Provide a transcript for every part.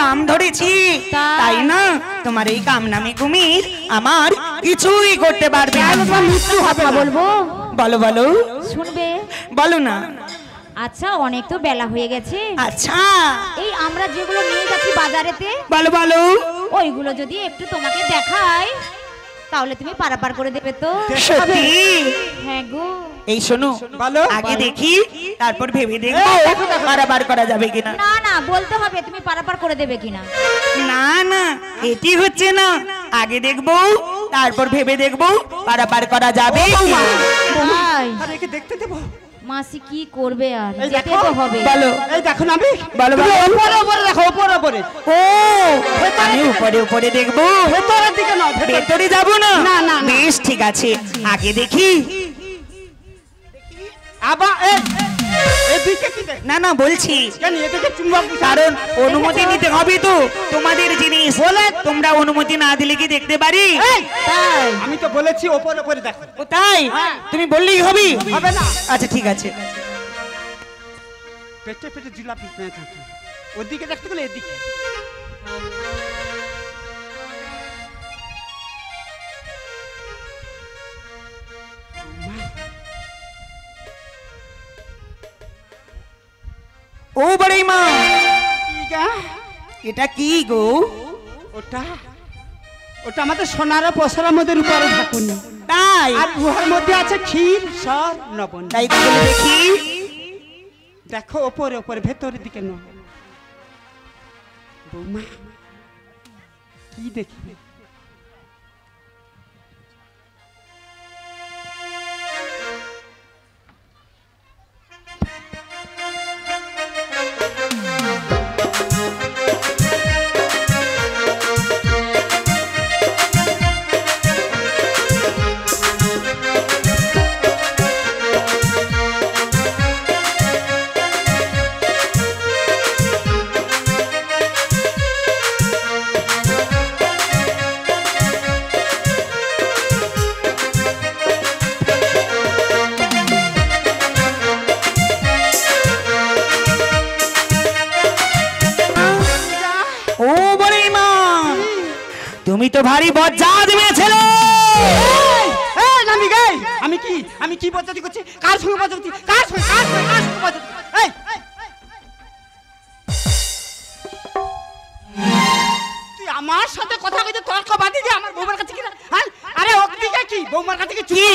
কাম ধরেছি তাই না তোমার এই কাম নামে কুমির আমার কিছুই করতে পারবে না। তোমার মৃত্যু হবে না। বলবো? বলো বলো। শুনবে? বলো না। আচ্ছা অনেক তো বেলা হয়ে গেছে। আচ্ছা এই আমরা যেগুলো নিয়ে যাচ্ছি বাজারেতে, বলো বলো, ওইগুলো যদি একটু তোমাকে দেখাই তাহলে তুমি পারাপার করে দেবে তো? সত্যি? হ্যাঁ গো। এই শোনো আগে দেখি তারপর ভেবে দেখবো পারাপার করা যাবে কিনা। না না বলতে হবে তুমি পারাপার করে দেবে কিনা। না না এটি হচ্ছে না, আগে দেখবো তারপর ভেবে দেখবো পারাপার করা যাবে। আরে একে দেখতে দেব? মাসি কি করবে আর, যেতে তো হবে। বলো। এই দেখো না আমি বলো বলো। উপরে উপরে দেখো, উপরে উপরে। ও আমি উপরে উপরে দেখবো, ভেতরের দিকে না, ভেতরে যাবো না? না না বেশ ঠিক আছে, আগে দেখি। আবার এই দিকে কি দেখ? না না বলছি কেন এদিকে চুম্বক? কারণ অনুমতি নিতে হবে তো তোমাদের জিনিস, বলে তোমরা অনুমতি না দিলে কি দেখতে পারি? তাই আমি তো বলেছি উপরে উপরে দেখো। ও তাই? তুমি বললেই হবে? হবে না। আচ্ছা ঠিক আছে। পেটে পেটে জিলাপি পেঁচা, ওদিকে দেখতে গেলে এদিকে। ও বড়াই মা, এটা এটা কি গো? ওটা ওটা আমাদের সোনার পসরার মধ্যে রূপার ঢাকুনি। তাই? আর উহার মধ্যে আছে ক্ষীর সর লবণ। তাই তাহলে দেখি। দেখো ওপরে ওপরে, ভেতরের দিকে নয়। বৌমা কি দেখি? তুমি তো ভারী বজ্জাত মেয়ে ছেলে। আমি কি আমি কি বজ্জাতি করছি? কার সঙ্গে বজ্জাতি? কার সঙ্গে কার সঙ্গে কার সঙ্গে বজ্জাতি? এই তুই আমার সাথে কথা কইতে তর্ক বাদি দে আমার বৌমার কাছে কি না? আরে ওদিকে কি বৌমার কাছে কি? কি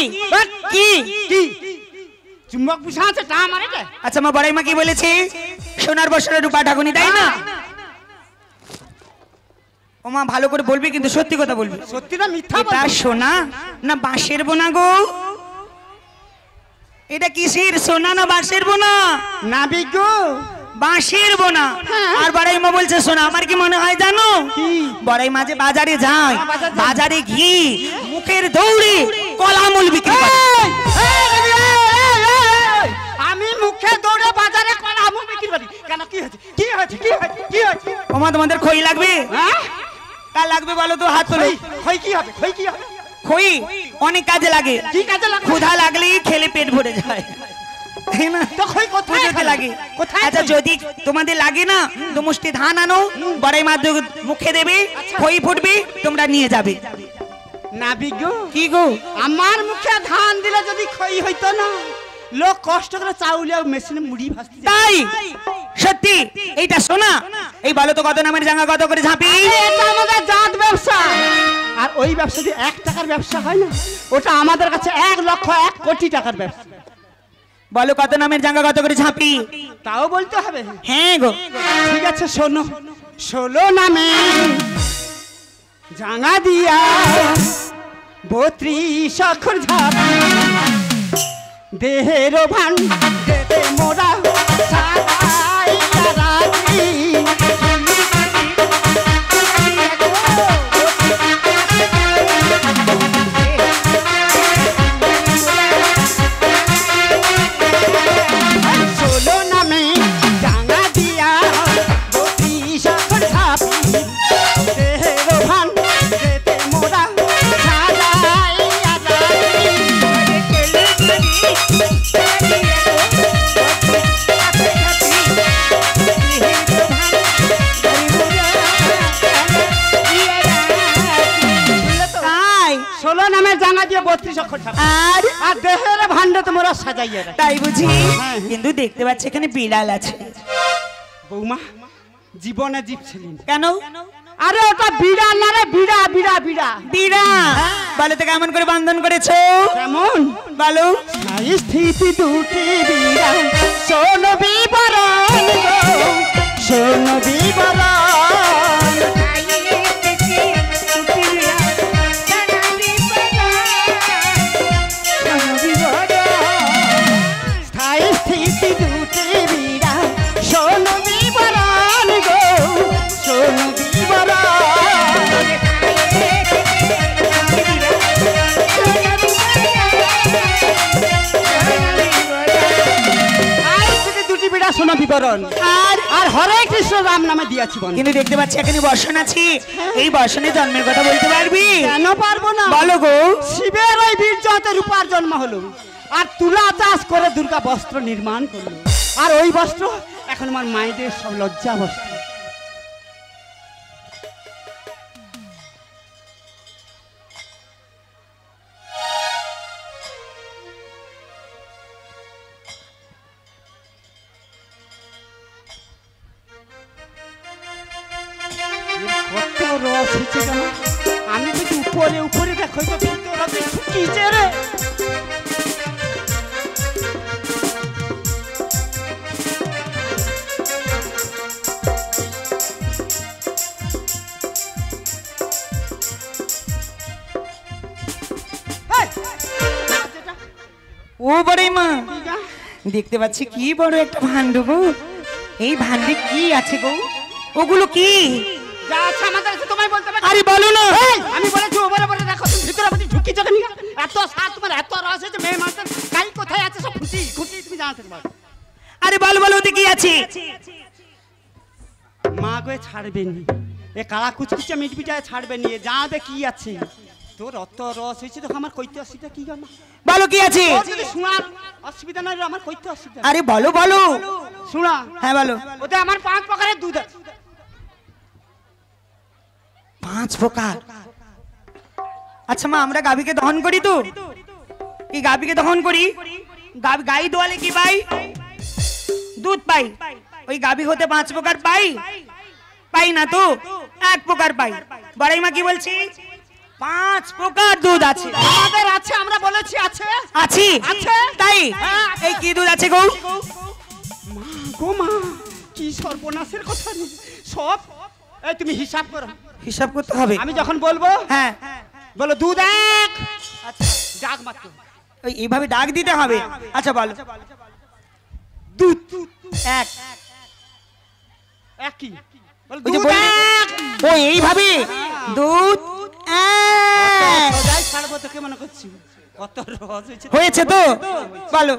কি কি চুম্বক বুঝা আছে টা মারে কে? আচ্ছা মা বড়াই মা কি বলেছে? সোনার বসরে রূপা ঢাকুনি, তাই না? ও মা ভালো করে বলবি কিন্তু সত্যি কথা বলবি। সত্যি না মিথ্যা বলবি? এটা সোনা না বাঁশের বোনা গো? এটা কিসের সোনা না বাঁশের বোনা? না বিগো বাঁশের বোনা। আর বড়াই মা বলছে সোনা। আমার কি মনে হয় জানো? বড়াই মা যে বাজারে যায়, বাজারে গিয়ে মুখের দৌড়ে কলামূল বিক্রি করে। আমি মুখে দৌড়ে বাজারে কলামূল বিক্রি করি কেন? কি হয়েছে? কি হয়েছে? কি হয়েছে? কি হয়েছে? ও মা তোমাদের খই লাগবে? হ্যাঁ তা লাগবে বলো তো, হাত তোলো। খই কি হবে? খই কি হবে? খই অনেক কাজে লাগে। কি কাজে লাগে? ক্ষুধা লাগলেই খেলে পেট ভরে যায়, তাই না? তো খই কোথায় লাগে? কোথায়? আচ্ছা যদি তোমাদের লাগে না তো মুষ্টি ধান আনো, বড়াই মা মুখে দেবে, খই ফুটবে, তোমরা নিয়ে যাবে। না বিগো কি গো? আমার মুখে ধান দিলে যদি খই হইতো না, লোক কষ্ট করে চাউলে মেশিনে মুড়ি ভাজতে। তাই? সত্যি? এইটা শোনা। এই বলো তো কত নামের জাঙ্গা কত করে ঝাঁপি? এটা আমাদের জাত ব্যবসা। আর ওই ব্যবসা যদি 1 টাকার ব্যবসা হয় না, ওটা আমাদের কাছে 1 লক্ষ 1 কোটি টাকার ব্যবসা। বলো কত নামের জাঙ্গা কত করে ঝাঁপি? তাও বলতে হবে? হ্যাঁ গো। ঠিক আছে শোনো। 16 নামে জাঙ্গা দিয়া 32 অক্ষর ঝাঁপি, দেহের ভান দেবে মোরা সারাই রাতি। দিয়ে 32 অক্ষর ঠাকুর আর আর দেহের ভান্ডে তোমরা সাজাইয়ে রাখ তাই বুঝি হ্যাঁ। কিন্তু দেখতে পাচ্ছি এখানে বিড়াল আছে বৌমা জীবনে জীব ছিলেন কেন আরে ওটা বিড়া না রে বিড়া বিড়া বিড়া বিড়া বলো তো কেমন করে বন্ধন করেছো কেমন বলো নাই স্থিতি দুটি বিড়া শোন বিবরণ গো, শোন বিবরণ স্থায়ী স্থিতি দুটি বিড়া শোন বিবরণ গো, শোন বিবরণ দুটি বিড়া শোনো বিবরণ আর আর হরে কৃষ্ণ রাম নামে দিয়েছি বন্ধু কিন্তু দেখতে পাচ্ছি এখানে বর্ষণ আছি এই বর্ষণে জন্মের কথা বলতে পারবি কেন পারবো না বলো গো শিবের ওই বীর্যতে রূপার জন্ম হলো আর তুলা চাষ করে দুর্গা বস্ত্র নির্মাণ করলো আর ওই বস্ত্র এখন আমার মায়েদের সব লজ্জা বস্ত্র কত রস হয়েছে কেন আমি যদি উপরে উপরে দেখো তো ভিতরে শুকিয়েছে রে ও বড়ই মা ঠিক আছে? দেখতে পাচ্ছি কি বড় একটা ভান্ড গো এই ভান্ডে কি আছে গো ওগুলো কি যা আছে আমাদের কাছে তোমায় বলতে পারি আরে বলো না আমি বলেছি ওপরে ওপরে দেখো তুমি ভিতরে আপনি ঢুকিয়েছো কেন এত সাত তোমার এত রস হয়েছে মেয়ে মানুষের কাই কোথায় আছে সব খুঁটি খুঁটি তুমি জানতে পারো আরে বলো বলো ওতে কি আছে মা গো ছাড়বেনি এ কালা কুচকুচে মিটমিটায় ছাড়বেনি জানবে কি আছে তোর অত রস হয়েছে দেখো আমার কইতে অসুবিধা কি গো মা বলো কি আছে তোর যদি শোনার অসুবিধা নাই রে, আমার কইতে অসুবিধা আরে বলো বলো শোনা হ্যাঁ বলো ওতে আমার 5 প্রকারের দুধ আছে 5 প্রকার আচ্ছা মা আমরা গাভীকে দহন করি তো এই গাভীকে দহন করি গাই দোয়ালে কি পাই দুধ পাই ওই গাভী হতে 5 প্রকার পাই পাই না তো 1 প্রকার পাই বড়াই মা কি বলছি 5 প্রকার দুধ আছে আমাদের আছে আমরা বলেছি আছে আছে আছে। তাই হ্যাঁ, এই কি দুধ আছে গো গো মা কি সর্বনাশের কথা নেই সব এই তুমি হিসাব করো হিসাব করতে হবে আমি যখন বলবো হ্যাঁ বলো দুধ এক আচ্ছা ডাক মাত্র ওই এইভাবে ডাক দিতে হবে আচ্ছা বলো দুধ এক একই বলো ওই যে দুধ বললি- এক ও এইভাবে দুধ এক সদাই ছাড়বো তোকে মনে করছি কত রস হয়েছে হয়েছে তো বলো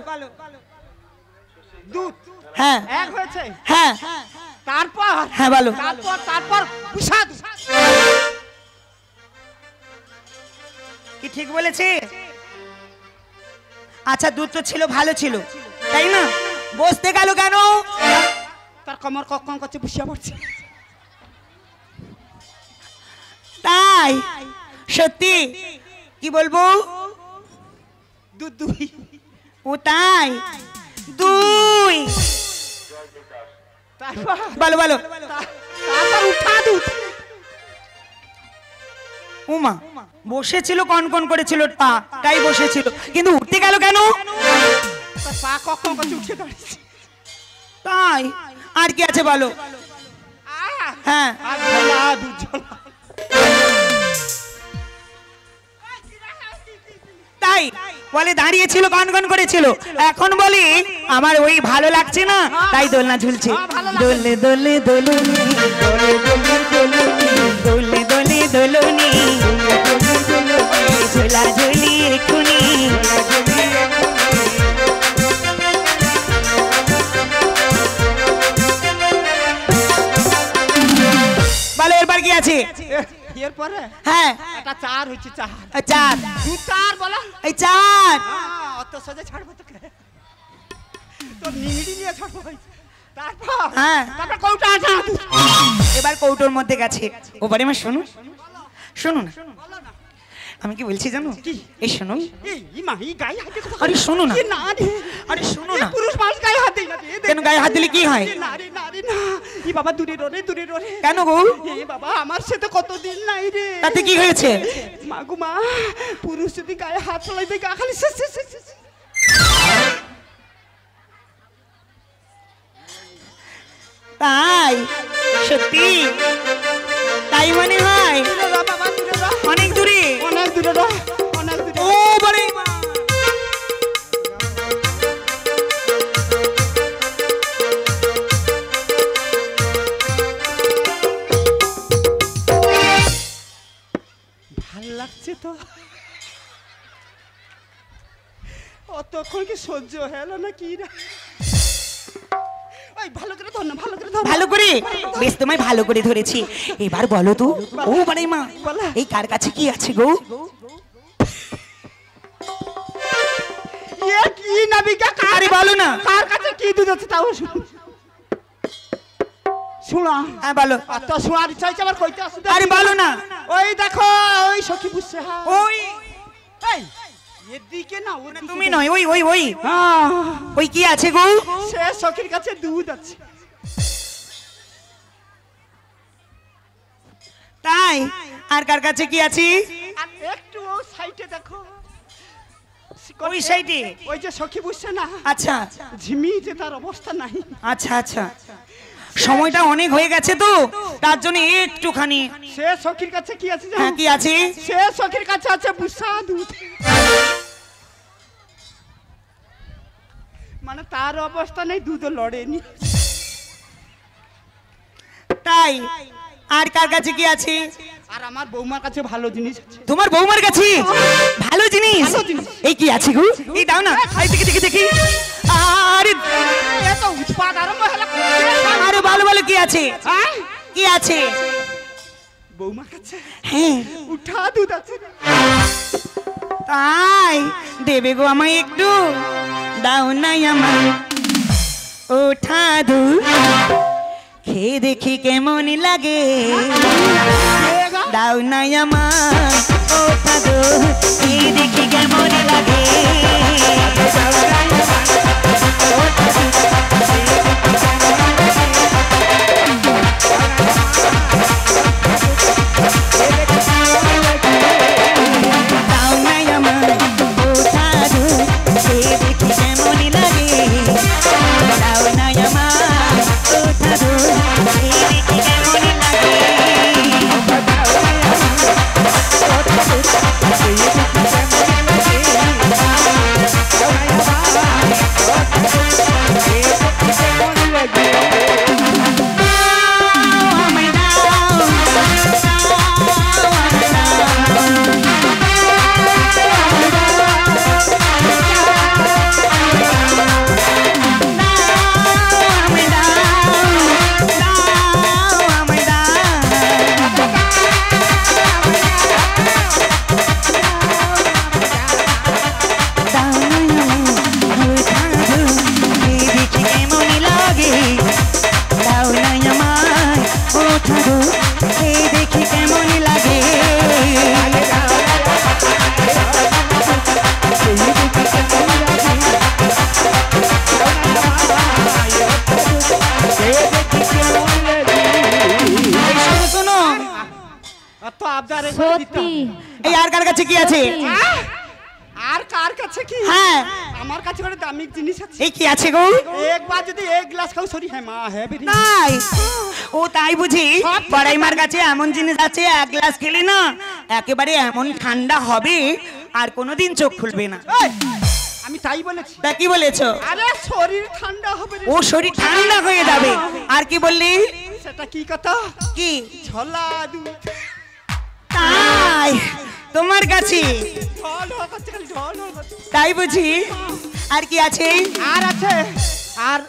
দুধ হ্যাঁ এক হয়েছে হ্যাঁ তারপর হ্যাঁ বলো তারপর তারপর বিষাদ কি ঠিক বলেছি আচ্ছা দুধ তো ছিল ভালো ছিল তাই না বসতে গেল কেন তার কমর কখন করছে বুঝিয়া পড়ছে তাই সত্যি কি বলবো দুধ দুই ও তাই দুই তারপর বলো বলো তারপর উঠা দুধ উমা বসেছিল কন কন করেছিল তাই বসেছিল কিন্তু উঠতে গেল কেন তার পা কখন করছে উঠে দাঁড়িয়েছে তাই আর কি আছে বলো হ্যাঁ আর ঝোলা দুধ ঝোলা তাই বলে দাঁড়িয়েছিল কন করেছিল এখন বলি আমার ওই ভালো লাগছে না তাই দোলনা ঝুলছে দোলে দোলে দোলনি দোলে দোলে দোলনি দোলে দোলে দোলনি ঝোলা ঝুলি এক্ষুনি বলো এরপর কি আছে এরপরে হ্যাঁ একটা চার হচ্ছে চার চার দুধ চার বলা এই চার অত সোজা ছাড়বো তোকে তোর নিংড়ি নিয়ে ছাড়বো তারপর হ্যাঁ। তারপর কৌটা আছে না দুধ এবার কৌটোর মধ্যে গেছে ও বাড়ি মা শুনুন শুনুন আমি কি বলছি জানো? কি? এই শোনো। এই মা এই গায়ে হাত দিয়ে কথা আরে শোনো না। না রে, আরে শোনো এ না। পুরুষ মানুষ গায়ে হাত দেয় না রে। কেন গায়ে হাত দিলে কি হয়? না রে না রে না। ই বাবা দূরে ররে দূরে ররে। কেন গো? এ বাবা আমার সাথে কতদিন নাই রে। তাতে কি হয়েছে? মা গো মা, পুরুষ যদি গায়ে হাত চলাই দেয় গা খালি শেষ শেষ শেষ শেষ। তাই? সত্যি? তাই মনে হয়? দূরে র বাবা দূরে র। অনেক দূরে? অনেক দূরে র, অনেক দূরে। ও বড় মা। ভাল লাগছে তো, অতক্ষণ কি সহ্য হলো না কি রে? ওই ভালো করে ধর না, ভালো করে ধর। ভালো করে? বেশ, তোমায় ভালো করে ধরেছি। এবার বলো তো, ও বড় মা, এই কার কাছে কি আছে গো? এ কি নাবিকা, আরে বলো না। কার কাছে কি দুধ আছে তাও শুন। শোনা, হ্যাঁ বলো। অত শোনার ইচ্ছা হয়েছে আবার কইতে আসুন। আরে বলো না। ওই দেখো ওই সখী বুঝছে। হ্যাঁ ওই এই এদিকে না, ওর তুমি নয়, ওই ওই ওই হ্যাঁ, ওই কি আছে গো? সে সখীর কাছে দুধ আছে। তাই? আর কার কাছে কি আছে? আর একটু ও সাইডে দেখো, ওই সাইডে? ওই যে সখী বুঝছে না, আচ্ছা ঝিমি যে তার অবস্থা নাই। আচ্ছা আচ্ছা, সময়টা অনেক হয়ে গেছে তো, তার জন্য একটুখানি। সে সখীর কাছে কি আছে হ্যাঁ জানো? কি আছে? সে সখীর কাছে আছে বুসা দুধ। মানে তার অবস্থা নেই, দুধও লড়েনি। তাই? আর কার কাছে কি আছে? আর আমার বৌমার কাছে ভালো জিনিস আছে। তোমার বৌমার কাছে ভালো জিনিস? ভালো জিনিস। এই কি আছে গো? এই দাও না, এই দেখি দেখি দেখি। আরে এত উৎপাদ আরম্ভ হলো। আরে ভালো ভালো কি আছে? হ্যাঁ? কি আছে? বৌমার কাছে হ্যাঁ উঠা দুধ আছে। তাই? দেবে গো আমায় একটু? দাও নাই আমায় ওঠা দুধ, খেয়ে দেখি কেমন লাগে। দাও নাই আমায় ওঠা দুধ, খেয়ে দেখি কেমন লাগে। দাও নাই আমায় ওঠা দুধ, খেয়ে দেখি কেমন লাগে। দাও নাই আমায় ওঠা দুধ, খেয়ে দেখি কেমন লাগে। দেখি কেমন লাগে। এই শোনো শোনো, অত আবদার এবার দিতে সত্যি হবে। এই আর কার কাছে কি আছে? আহ! আর কার কাছে কি? হ্যাঁ আমার কাছে করে দামি জিনিস আছে। এই কি আছে গো? একবার যদি এক গ্লাস খাও সরি হ্যাঁ মা হ্যাঁ বেরি। তাই? ও তাই বুঝি? বড়াইমার কাছে এমন জিনিস আছে, এক গ্লাস খেলে না একেবারে এমন ঠান্ডা হবে আর কোনোদিন চোখ খুলবে না। এই, আমি তাই বলেছি। তা কি বলেছো? আরে শরীর ঠান্ডা হবে রে। ও শরীর ঠান্ডা হয়ে যাবে। আর কি বললি? সেটা কি কথা? কি? ঝোলা দুধ। তাই? তোমার কাছে? ঢল ঢল করছে, খালি ঢল ঢল করছে। তাই বুঝি? আর কি আছে? আর আছে, আর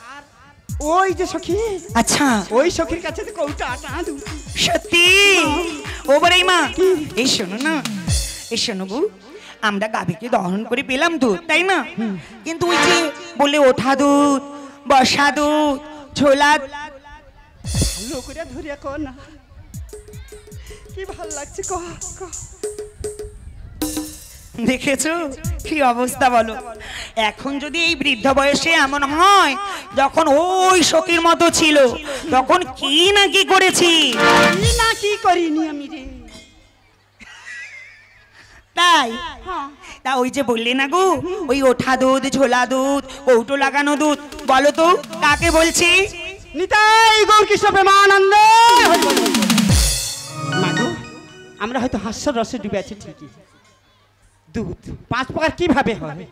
ওই যে সখী, আচ্ছা ওই সখীর কাছে তো কৌটা আটা দুধ। সত্যি? ও বড়াইমা, এই শোনো না, এই শোনো গো, আমরা গাভীকে দহন করে পেলাম দুধ, তাই না? কিন্তু ওই যে বলে ওঠা দুধ, বসা দুধ, ছোলা, ভালো করে ধরিয়া কর না, কি ভাল লাগছে কহ কহ। দেখেছো কি অবস্থা বলো। এখন যদি এই বৃদ্ধ বয়সে এমন হয়, যখন ওই সখীর মতো ছিল তখন কি না কি করেছি। কি না কি করিনি আমি রে। তাই তা ওই যে বললে না গো, ওই ওঠা দুধ, ঝোলা দুধ, কৌটো লাগানো দুধ, বলো তো কাকে বলছি? নিতাই গৌরকৃষ্ণ প্রেমানন্দে। মাগো, আমরা হয়তো হাস্যর রসে ডুবে আছি ঠিকই। দুধ 5 প্রকার কিভাবে হয়?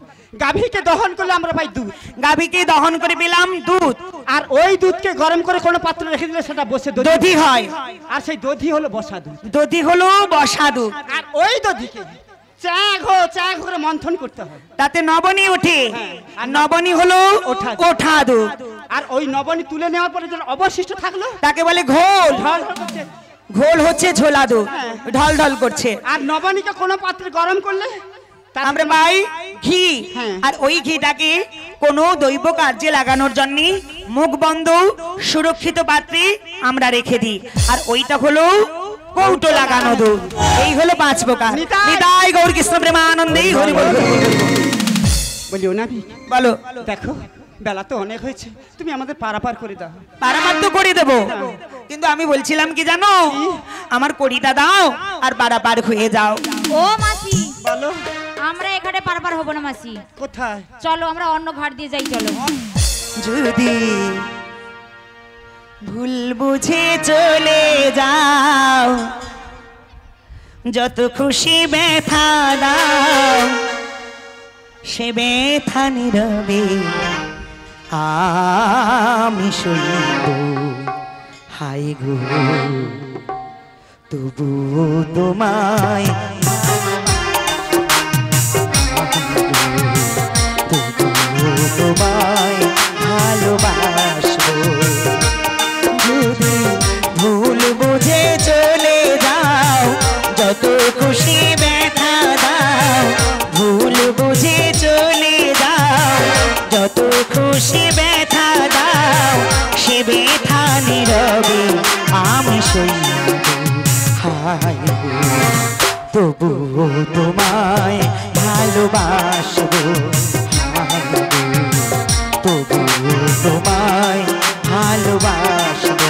গাভীকে দহন করলে আমরা পাই দুধ, গাভীকে দহন করে পেলাম দুধ, আর ওই দুধকে গরম করে কোনো পাত্রে রেখে দিলে সেটা বসে দধি হয়, আর সেই দধি হলো বসা দুধ। দধি হলো বসা দুধ। আর ওই দধিকে চা করে মন্থন করতে হয়, তাতে নবনী ওঠে, আর নবনী হলো ওঠা দুধ। আর ওই নবনী তুলে নেওয়ার পরে যেন অবশিষ্ট থাকলো তাকে বলে ঘোল। ঢল ঢল করছে। ঘোল হচ্ছে ঝোলা দুধ, ঢল ঢল করছে। আর নবনীকে কোনো পাত্রে গরম করলে আমরা পাই ঘি। হ্যাঁ। আর ওই ঘিটাকে কোনো দৈব কার্যে লাগানোর জন্য মুখ বন্ধ সুরক্ষিত পাত্রে আমরা রেখে দিই, আর ওইটা হলো কৌটো লাগানো দুধ। এই হলো 5 প্রকার। নিতাই গৌরকৃষ্ণ প্রেমানন্দেই হরি বল। বলি ও নাবি, বলো। দেখো বেলা তো অনেক হয়েছে, তুমি আমাদের পারাপার করে দাও। পারাপার তো করে দেবো, কিন্তু আমি বলছিলাম কি জানো, আমার কড়িটা দাও আর পারাপার হয়ে যাও। ও মাসি, বলো। আমরা এখানে পারাপার হব না মাসি। কোথায়? চলো আমরা অন্য ঘাট দিয়ে যাই। চলো। যদি ভুল বুঝে চলে যাও, যত খুশি ব্যথা দাও, সে ব্যথা নীরবে আমি সইব। হাই গো তবু তোমায়, তোমায় ভালোবাসবো। যদি ভুল বুঝে চলে যাও, যত খুশি ব্যথা দাও, ভুল বুঝে চলে যাও, যত খুশি ব্যথা দাও, সে ব্যথা নীরবে আমি সইব। হায় তবু তোমায় ভালোবাসবো। তবু তোমায় ভালোবাসবো।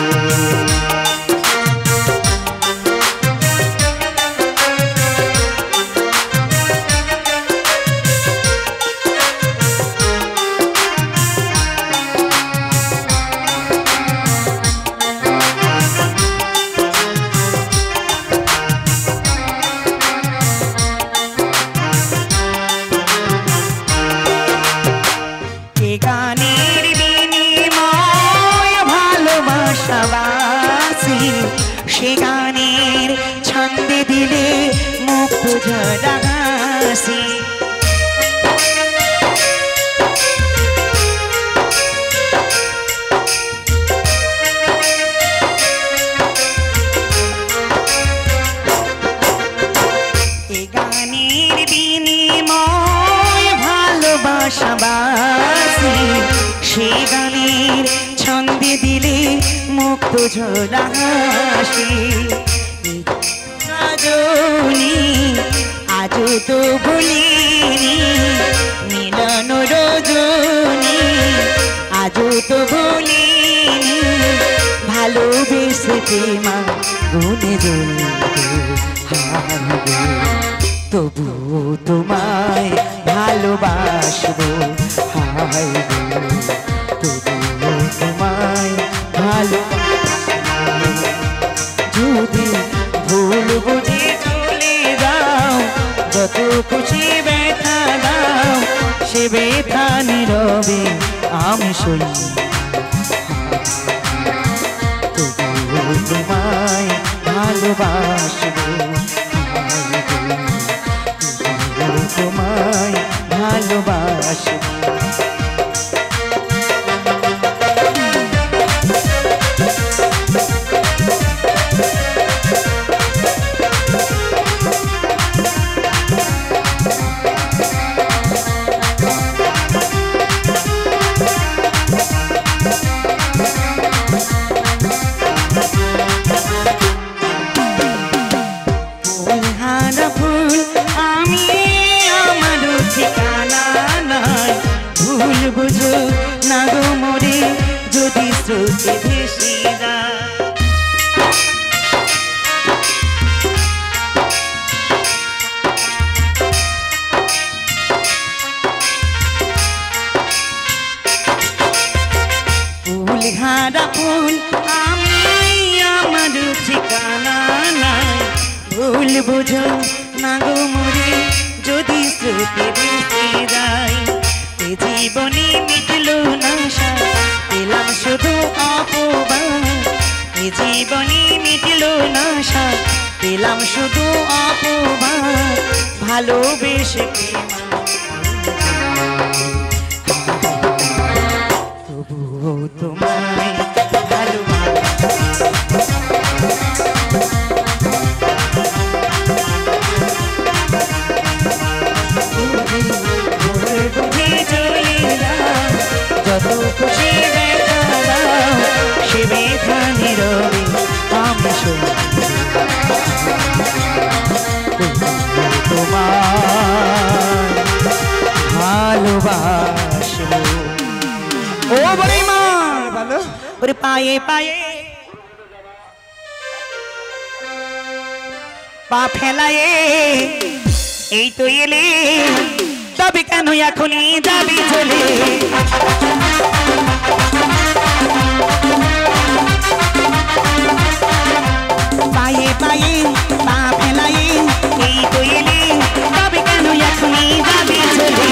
গানের বিনিময় ভালোবাসাবাসি, সে গানের ছন্দে দিলে মুক্ত ঝরা হাসি। এ গানের বিনিময় ভালোবাসাবাসি, সে গানের ছন্দে দিলে মুক্ত ঝোলা হাসি। রজনী আজও তো ভুলিনি, মিলন রজনী আজও তো ভুলিনি, ভালোবেসে প্রেমা গুনে জ্বলতে হারবে। তবু তোমায় ভালোবাসবো। হায় গো তবু তোমায় ভালোবাসবো। যদি ভুল বুঝে চলে যাও, যত খুশি ব্যথা দাও, সে ব্যথা নীরবে আমি সই। তবু তোমায় ভালোবাসবো। তোমায় ভালোবাসবো। ফুল আমি বুঝো না গো মোরে যদি স্রোতে ভেসে যায় এ জীবনে মিটলো না স্বাদ পেলাম শুধু অপবাদ এ জীবনে মিটলো না স্বাদ পেলাম শুধু অপবাদ ভালোবেসে তবুও তোমায় যত খুশি দেখা দাও সে ব্যথা নীরবে আমি শুনি তোমার ভালোবাসবো ও বড় মা বলো ওরে পায়ে পায়ে পা ফেলায়ে এই তো এলে তবে কেন এখনই যাবি চলে পায়ে পায়ে পা ফেলায়ে এই তো এলে তবে কেন এখনই যাবি চলে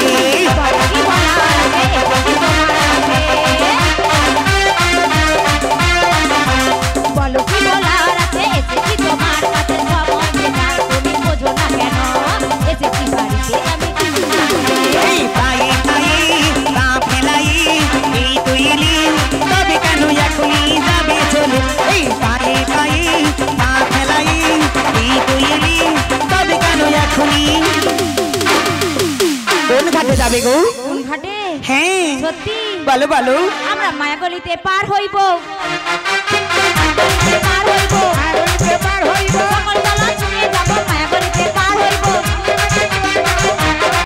বলো কি বলার আছে এসেছি তোমার কাছে সব তুমি বোঝো না কেন এসেছি বাড়িতে আমি এই পায়ে পায়ে পা ফেলায়ে এই তো এলে তবে কেন এখনই যাবে চলে এই পায়ে পায়ে পা ফেলায়ে এই তো এলে তবে কেন এখনই কোন ঘাটে যাবে গো কোন ঘাটে হ্যাঁ সত্যি বলো বলো আমরা মায়াগলিতে পার হইব